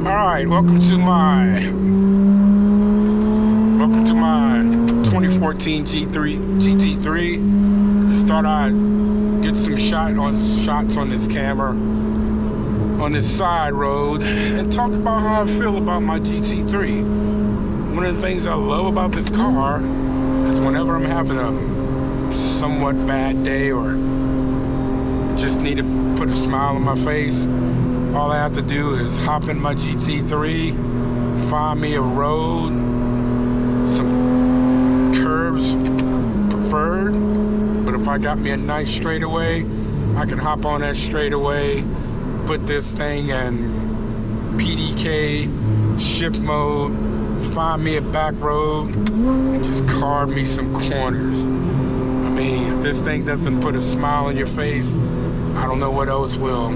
Alright, welcome to my 2014 GT3. Just thought I'd get some shots on this camera on this side road and talk about how I feel about my GT3. One of the things I love about this car is whenever I'm having a somewhat bad day or just need to put a smile on my face, all I have to do is hop in my GT3, find me a road, some curves preferred, but if I got me a nice straightaway, I can hop on that straightaway, put this thing in PDK, shift mode, find me a back road, and just carve me some corners. I mean, if this thing doesn't put a smile on your face, I don't know what else will.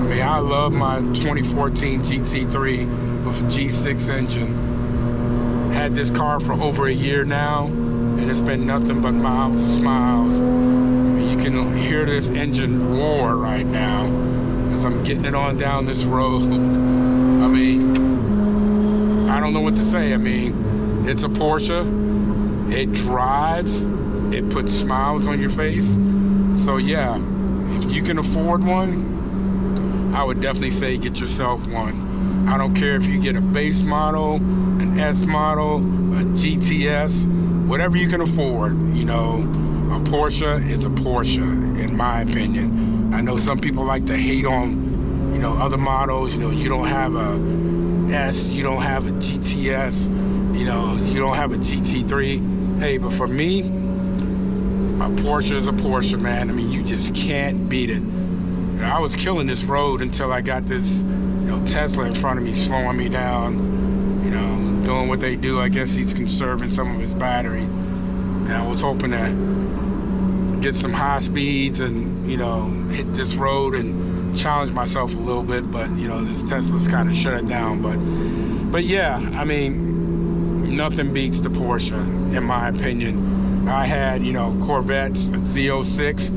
I mean, I love my 2014 GT3 with a G6 engine. Had this car for over a year now, and it's been nothing but miles and smiles. I mean, you can hear this engine roar right now as I'm getting it on down this road. I mean, I don't know what to say. I mean, it's a Porsche. It drives. It puts smiles on your face. So yeah, if you can afford one, I would definitely say get yourself one. I don't care if you get a base model, an S model, a GTS, whatever you can afford. You know, a Porsche is a Porsche, in my opinion. I know some people like to hate on, other models. You don't have a S, you don't have a GTS, you don't have a GT3. Hey, but for me, a Porsche is a Porsche, man. I mean, you just can't beat it. I was killing this road until I got this, Tesla in front of me, slowing me down, doing what they do. I guess he's conserving some of his battery. And I was hoping to get some high speeds and, hit this road and challenge myself a little bit. But, this Tesla's kind of shut it down. But yeah, I mean, nothing beats the Porsche, in my opinion. I had, Corvettes, a Z06.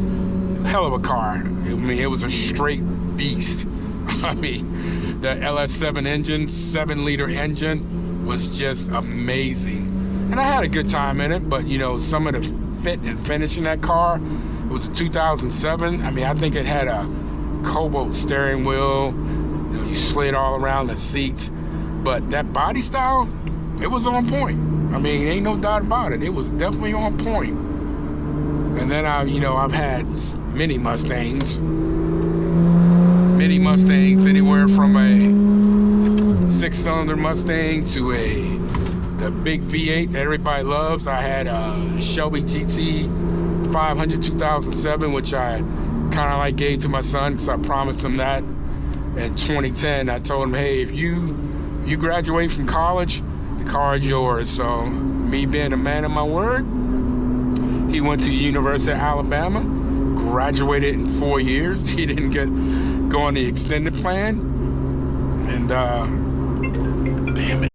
Hell of a car. I mean, it was a straight beast. I mean, the LS7 engine, 7-liter engine, was just amazing. And I had a good time in it, but, some of the fit and finish in that car, it was a 2007. I mean, I think it had a cobalt steering wheel. You slid all around the seats. But that body style, it was on point. I mean, ain't no doubt about it. It was definitely on point. And then I've had mini Mustangs, anywhere from a 6-cylinder Mustang to the big V8 that everybody loves. I had a Shelby GT 500 2007, which I kind of like gave to my son because I promised him that in 2010. I told him, hey, if you graduate from college, the car is yours. So me being a man of my word, he went to the University of Alabama, graduated in 4 years. He didn't go on the extended plan. And, damn it.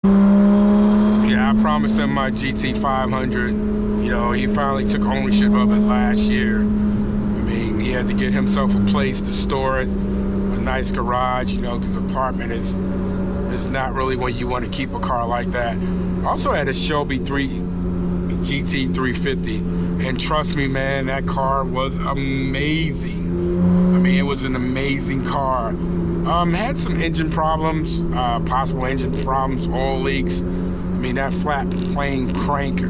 Yeah, I promised him my GT 500. He finally took ownership of it last year. I mean, he had to get himself a place to store it, a nice garage, because apartment is not really where you want to keep a car like that. I also had a Shelby GT 350, and trust me, man, that car was amazing. I mean, it was an amazing car. Had some engine problems, possible engine problems, oil leaks. I mean, that flat plane crank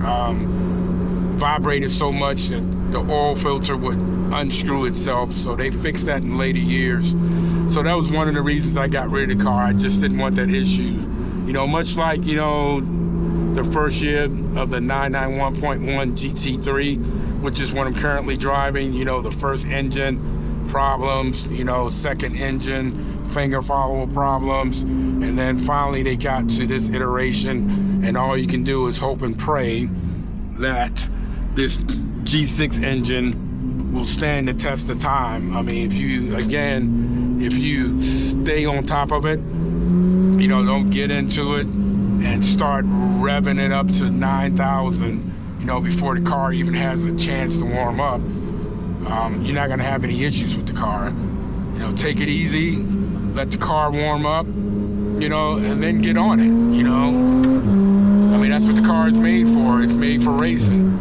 vibrated so much that the oil filter would unscrew itself, so they fixed that in later years. So that was one of the reasons I got rid of the car. I just didn't want that issue. Much like, the first year of the 991.1 GT3, which is what I'm currently driving, the first engine problems, second engine, finger follower problems, and then finally they got to this iteration, and all you can do is hope and pray that this G6 engine will stand the test of time. I mean, if you stay on top of it, don't get into it and start revving it up to 9,000, before the car even has a chance to warm up, you're not gonna have any issues with the car. Take it easy, let the car warm up, and then get on it, I mean, that's what the car is made for. It's made for racing.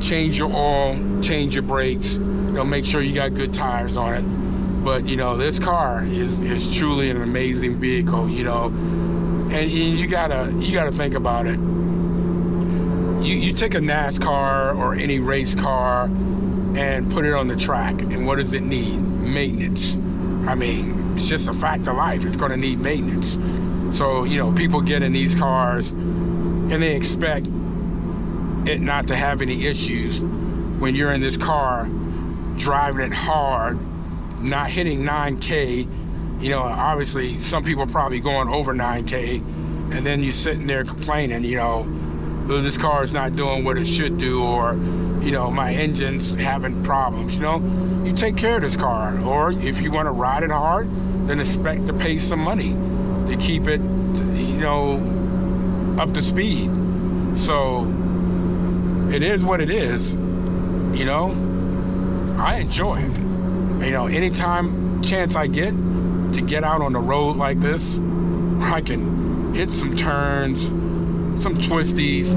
Change your oil, change your brakes, make sure you got good tires on it. But, this car is truly an amazing vehicle, and you gotta think about it. You take a NASCAR or any race car and put it on the track, and what does it need? Maintenance. I mean, it's just a fact of life. It's going to need maintenance. So, people get in these cars and they expect it not to have any issues when you're in this car driving it hard, not hitting 9K. Obviously some people are probably going over 9K, and then you're sitting there complaining, this car is not doing what it should do, or my engine's having problems. You take care of this car, or if you want to ride it hard, then expect to pay some money to keep it up to speed. So it is what it is. I enjoy it. Anytime chance I get to get out on the road like this, I can hit some turns, some twisties,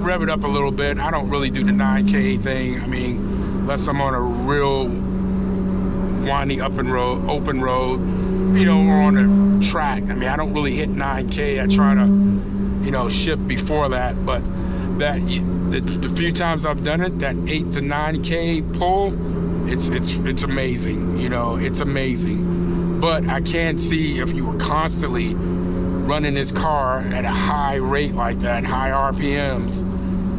rev it up a little bit. I don't really do the 9K thing. I mean, unless I'm on a real windy open road, or on a track. I mean, I don't really hit 9K. I try to, shift before that. But the few times I've done it, that 8 to 9K pull, it's amazing. It's amazing. But I can't see if you were constantly running this car at a high rate like that, high RPMs,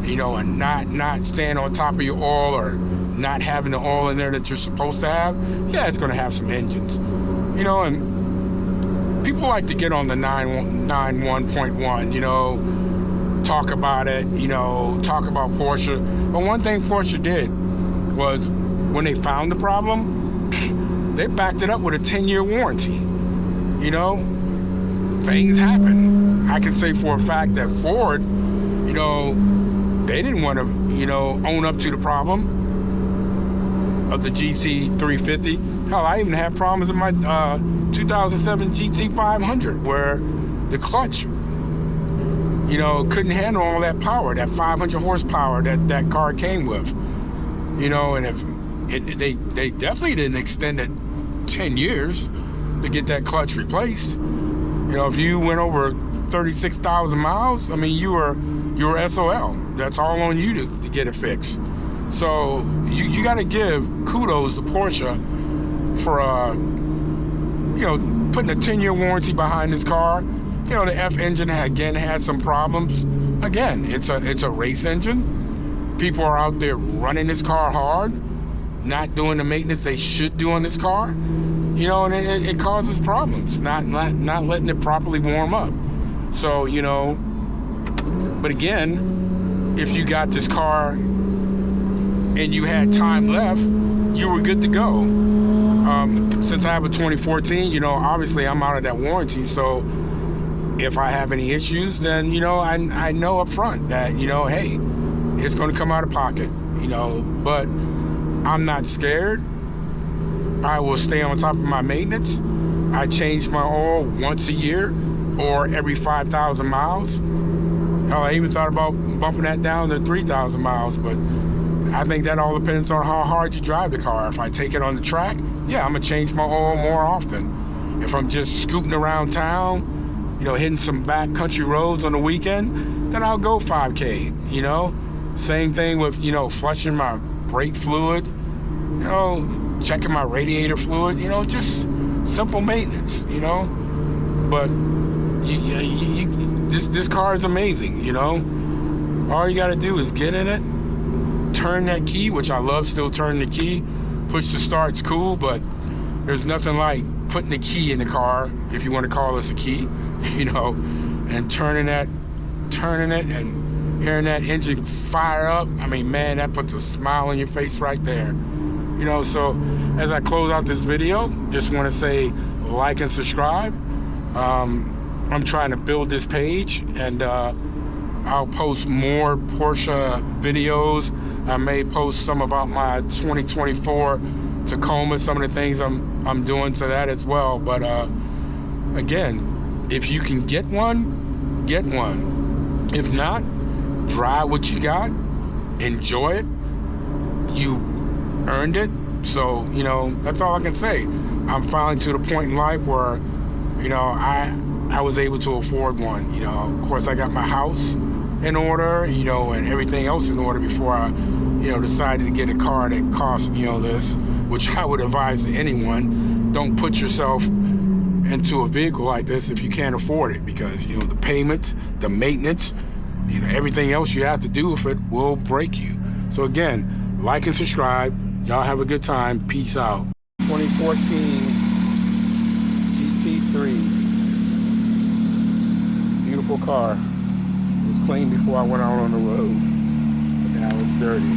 and not staying on top of your oil, or not having the oil in there that you're supposed to have. Yeah, it's going to have some engines, and people like to get on the 9.1, talk about it, talk about Porsche. But one thing Porsche did was, when they found the problem, they backed it up with a 10-year warranty. Things happen. I can say for a fact that Ford, they didn't want to, own up to the problem of the GT350. Hell, I even had problems in my 2007 GT500 where the clutch, couldn't handle all that power, that 500 horsepower that car came with. And if they definitely didn't extend it 10 years to get that clutch replaced. If you went over 36,000 miles, I mean, you were SOL. That's all on you to get it fixed. So you got to give kudos to Porsche for putting a 10-year warranty behind this car. The F engine had some problems. Again, it's a race engine. People are out there running this car hard, not doing the maintenance they should do on this car. And it causes problems, not letting it properly warm up. So, but again, if you got this car and you had time left, you were good to go. Since I have a 2014, obviously I'm out of that warranty. So if I have any issues, then, I know up front that, hey, it's going to come out of pocket, but I'm not scared. I will stay on top of my maintenance. I change my oil once a year or every 5,000 miles. Hell, I even thought about bumping that down to 3,000 miles, but I think that all depends on how hard you drive the car. If I take it on the track, yeah, I'm gonna change my oil more often. If I'm just scooting around town, hitting some back country roads on the weekend, then I'll go 5K, Same thing with, flushing my brake fluid, checking my radiator fluid, just simple maintenance, But this car is amazing, All you got to do is get in it, turn that key, which I love still turning the key. Push to start's cool, but there's nothing like putting the key in the car, if you want to call this a key, and turning it and hearing that engine fire up. I mean, man, that puts a smile on your face right there. So as I close out this video, just want to say like and subscribe. I'm trying to build this page, and I'll post more Porsche videos. I may post some about my 2024 Tacoma, some of the things I'm doing to that as well. But again, if you can get one, get one. If not, drive what you got, enjoy it. You earned it. So, you know, that's all I can say. I'm finally to the point in life where, you know, I was able to afford one. You know, of course, I got my house in order, you know, and everything else in order before I, you know, decided to get a car that costs, you know, this, which I would advise to anyone. Don't put yourself into a vehicle like this if you can't afford it, because, you know, the payments, the maintenance, you know, everything else you have to do with it will break you. So again, like and subscribe. Y'all have a good time. Peace out. 2014 GT3. Beautiful car. It was clean before I went out on the road, but now it's dirty.